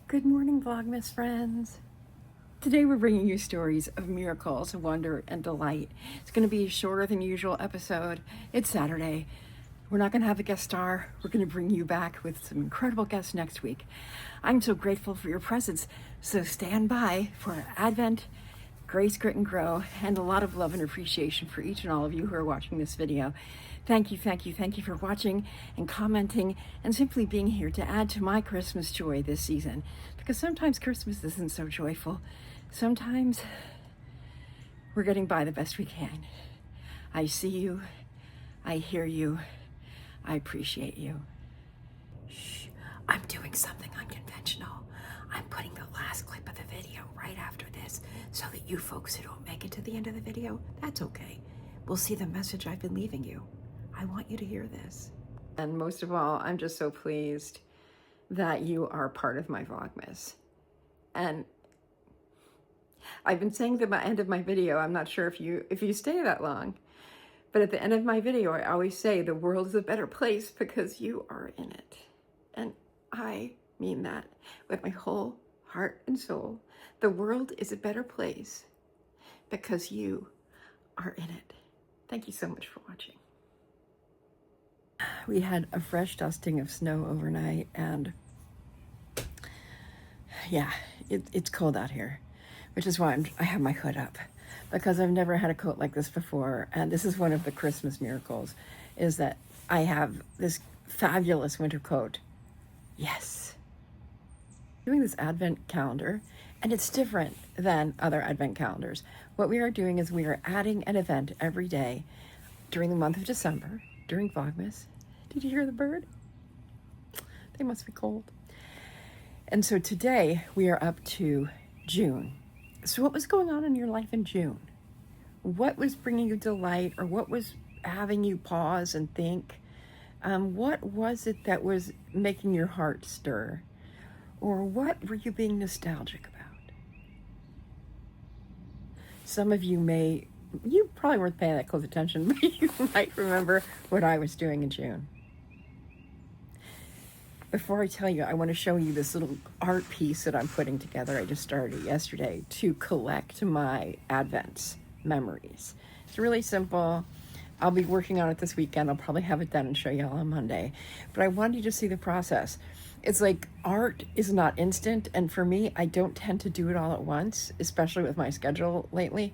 Good morning, Vlogmas friends. Today we're bringing you stories of miracles, wonder, and delight. It's going to be a shorter than usual episode. It's Saturday. We're not going to have a guest star. We're going to bring you back with some incredible guests next week. I'm so grateful for your presence, so stand by for Advent, Grace, Grit, and Grow, and a lot of love and appreciation for each and all of you who are watching this video. Thank you for watching and commenting and simply being here to add to my Christmas joy this season. Because sometimes Christmas isn't so joyful. Sometimes we're getting by the best we can. I see you. I hear you. I appreciate you. Shh, I'm doing something unconventional. I'm putting the last clip of the video right after this so that you folks who don't make it to the end of the video, that's okay. We'll see the message I've been leaving you. I want you to hear this. And most of all, I'm just so pleased that you are part of my Vlogmas. And I've been saying at the end of my video, I'm not sure if you stay that long, but at the end of my video, I always say the world is a better place because you are in it. And I mean that with my whole heart and soul. The world is a better place because you are in it. Thank you so much for watching. We had a fresh dusting of snow overnight, and yeah, it's cold out here, which is why I have my hood up, because I've never had a coat like this before. And this is one of the Christmas miracles, is that I have this fabulous winter coat. Yes. Doing this Advent calendar, and it's different than other Advent calendars. What we are doing is we are adding an event every day during the month of December, during Vlogmas. Did you hear the bird? They must be cold. And so today we are up to June. So what was going on in your life in June? What was bringing you delight, or what was having you pause and think? What was it that was making your heart stir? Or what were you being nostalgic about? Some of you you probably weren't paying that close attention, but you might remember what I was doing in June. Before I tell you, I want to show you this little art piece that I'm putting together. I just started yesterday to collect my Advent memories. It's really simple. I'll be working on it this weekend. I'll probably have it done and show you all on Monday. But I wanted you to see the process. It's like art is not instant. And for me, I don't tend to do it all at once, especially with my schedule lately.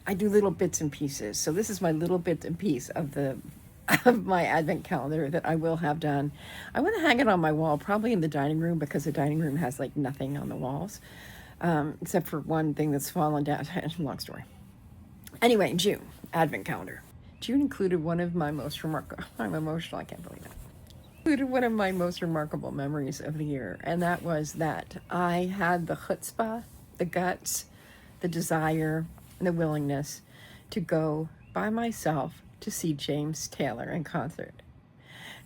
I do little bits and pieces. So this is my little bit and piece of my Advent calendar that I will have done. I want to hang it on my wall, probably in the dining room, because the dining room has like nothing on the walls, except for one thing that's fallen down. Long story. Anyway, June, Advent calendar. June included one of my most remarkable, I'm emotional, I can't believe it. Included one of my most remarkable memories of the year, and that was that I had the chutzpah, the guts, the desire, and the willingness to go by myself to see James Taylor in concert.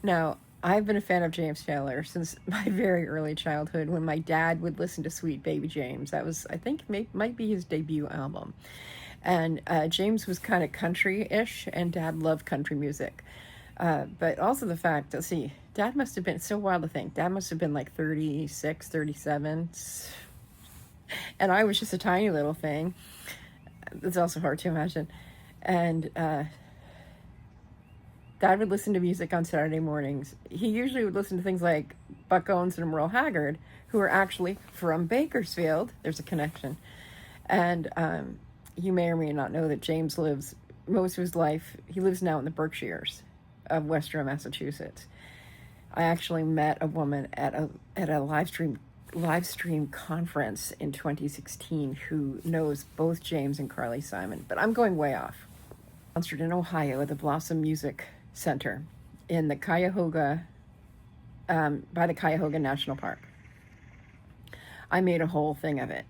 Now, I've been a fan of James Taylor since my very early childhood, when my dad would listen to Sweet Baby James. That was, I think, might be his debut album. And James was kind of country-ish, and Dad loved country music. But also the fact, let's see, Dad must have been, it's so wild to think, Dad must have been like 36, 37. And I was just a tiny little thing. It's also hard to imagine. And Dad would listen to music on Saturday mornings. He usually would listen to things like Buck Owens and Merle Haggard, who are actually from Bakersfield. There's a connection. And you may or may not know that James lives most of his life, he lives now in the Berkshires of Western Massachusetts. I actually met a woman at a live stream conference in 2016 who knows both James and Carly Simon, but I'm going way off. Sponsored in Ohio at the Blossom Music Center in the Cuyahoga, by the Cuyahoga National Park. I made a whole thing of it.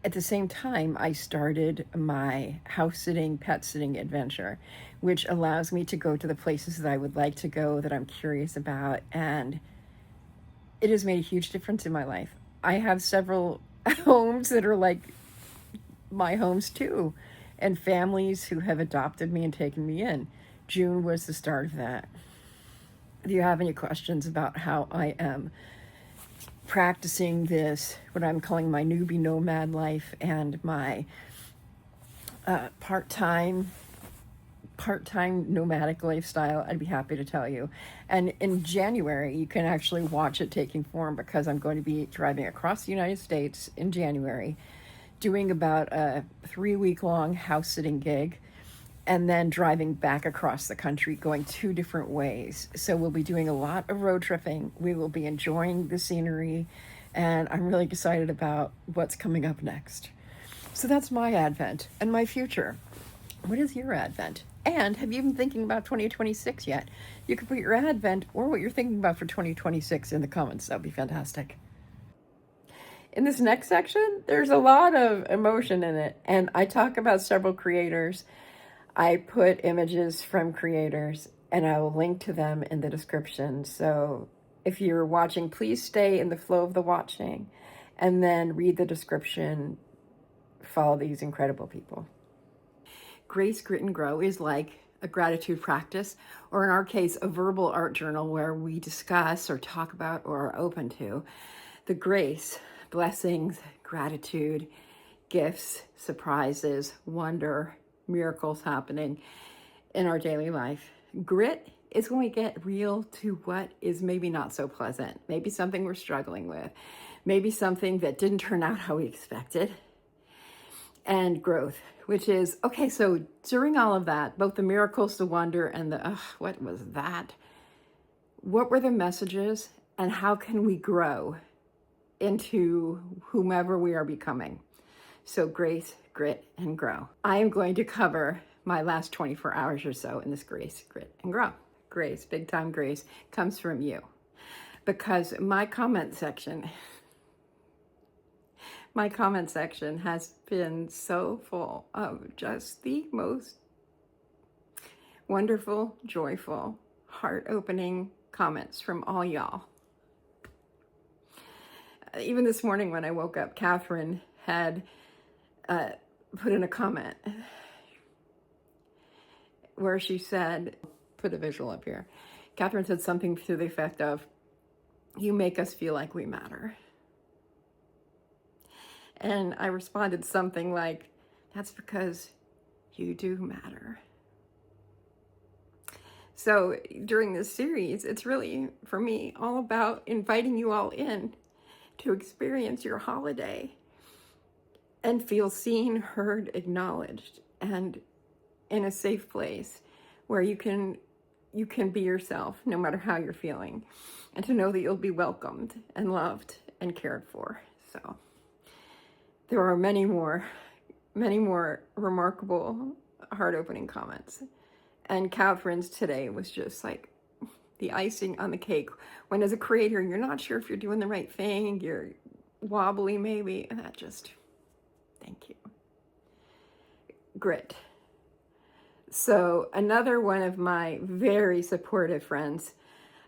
At the same time, I started my house sitting, pet sitting adventure, which allows me to go to the places that I would like to go, that I'm curious about, and it has made a huge difference in my life. I have several homes that are like my homes too, and families who have adopted me and taken me in. June was the start of that. If you have any questions about how I am practicing this, what I'm calling my newbie nomad life, and my part-time nomadic lifestyle, I'd be happy to tell you. And in January, you can actually watch it taking form, because I'm going to be driving across the United States in January, doing about a 3-week-long house sitting gig, and then driving back across the country, going 2 different ways. So we'll be doing a lot of road tripping. We will be enjoying the scenery, and I'm really excited about what's coming up next. So that's my Advent and my future. What is your Advent? And have you been thinking about 2026 yet? You could put your Advent or what you're thinking about for 2026 in the comments. That would be fantastic. In this next section, there's a lot of emotion in it, and I talk about several creators. I put images from creators, and I will link to them in the description. So if you're watching, please stay in the flow of the watching, and then read the description. Follow these incredible people. Grace, Grit, and Grow is like a gratitude practice, or in our case, a verbal art journal where we discuss or talk about or are open to the grace, blessings, gratitude, gifts, surprises, wonder, miracles happening in our daily life. Grit is when we get real to what is maybe not so pleasant, maybe something we're struggling with, maybe something that didn't turn out how we expected. And growth, which is, okay, so during all of that, both the miracles, the wonder, and the, what was that? What were the messages, and how can we grow into whomever we are becoming? So grace, grit, and grow. I am going to cover my last 24 hours or so in this grace, grit, and grow. Grace, big time grace, comes from you. Because my comment section has been so full of just the most wonderful, joyful, heart-opening comments from all y'all. Even this morning when I woke up, Catherine had put in a comment where she said, put a visual up here. Catherine said something to the effect of, "You make us feel like we matter." And I responded something like, "That's because you do matter." So during this series, it's really, for me, all about inviting you all in to experience your holiday and feel seen, heard, acknowledged, and in a safe place where you can be yourself no matter how you're feeling, and to know that you'll be welcomed and loved and cared for. So there are many more remarkable, heart-opening comments. And Catherine's today was just like the icing on the cake. When as a creator, you're not sure if you're doing the right thing, you're wobbly maybe, and that just, thank you. Grit. So another one of my very supportive friends,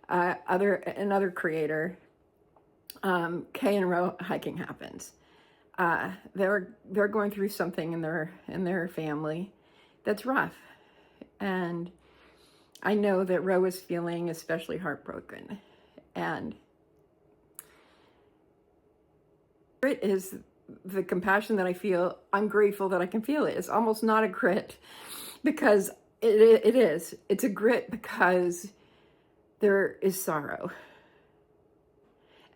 another creator, Kay and Ro Hiking Happens. They're going through something in their family that's rough, and I know that Ro is feeling especially heartbroken. And grit is the compassion that I feel. I'm grateful that I can feel it. It's almost not a grit because it is. It's a grit because there is sorrow,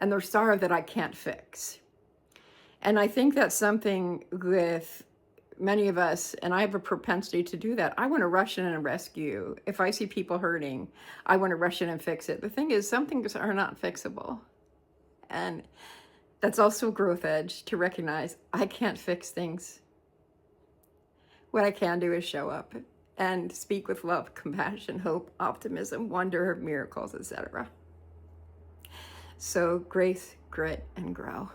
and there's sorrow that I can't fix. And I think that's something with many of us, and I have a propensity to do that. I want to rush in and rescue. If I see people hurting, I want to rush in and fix it. The thing is, some things are not fixable. And that's also a growth edge to recognize I can't fix things. What I can do is show up and speak with love, compassion, hope, optimism, wonder, miracles, etc. So grace, grit, and grow.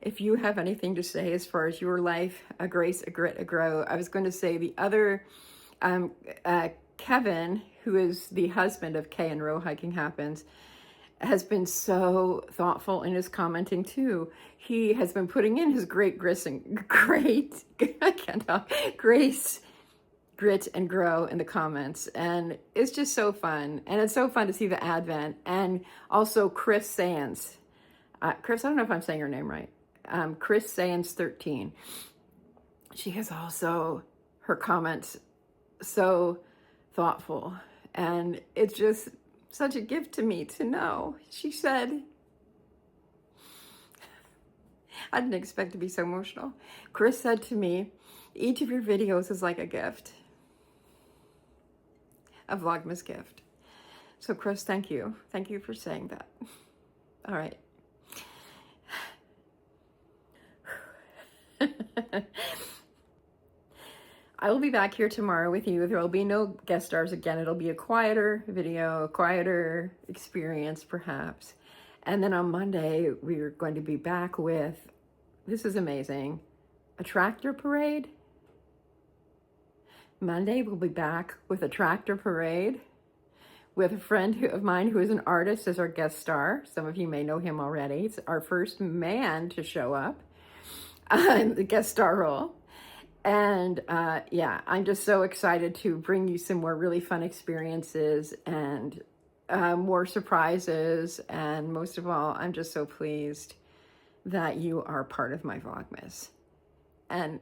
If you have anything to say as far as your life, a grace, a grit, a grow. I was going to say the other, Kevin, who is the husband of Kay and Ro Hiking Happens, has been so thoughtful in his commenting too. He has been putting in his grace, grit, and grow in the comments. And it's just so fun. And it's so fun to see the Advent. And also Chris Sands. Chris, I don't know if I'm saying her name right. Chris Sayans 13. She has also, her comments so thoughtful, and it's just such a gift to me to know. She said, I didn't expect to be so emotional. Chris said to me, each of your videos is like a gift, a Vlogmas gift. So Chris, thank you. Thank you for saying that. All right. I will be back here tomorrow with you. There will be no guest stars again. It'll be a quieter video, a quieter experience perhaps. And then on Monday, we're going to be back with, this is amazing, a tractor parade. Monday, we'll be back with a tractor parade with a friend of mine who is an artist as our guest star. Some of you may know him already. It's our first man to show up in the guest star role. And yeah, I'm just so excited to bring you some more really fun experiences and more surprises. And most of all, I'm just so pleased that you are part of my Vlogmas. And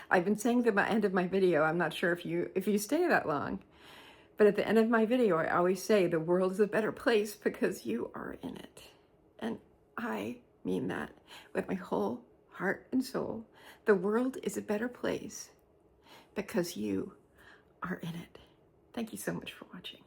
I've been saying at the end of my video, I'm not sure if you stay that long, but at the end of my video, I always say the world is a better place because you are in it. And I mean that with my whole heart and soul. The world is a better place because you are in it. Thank you so much for watching.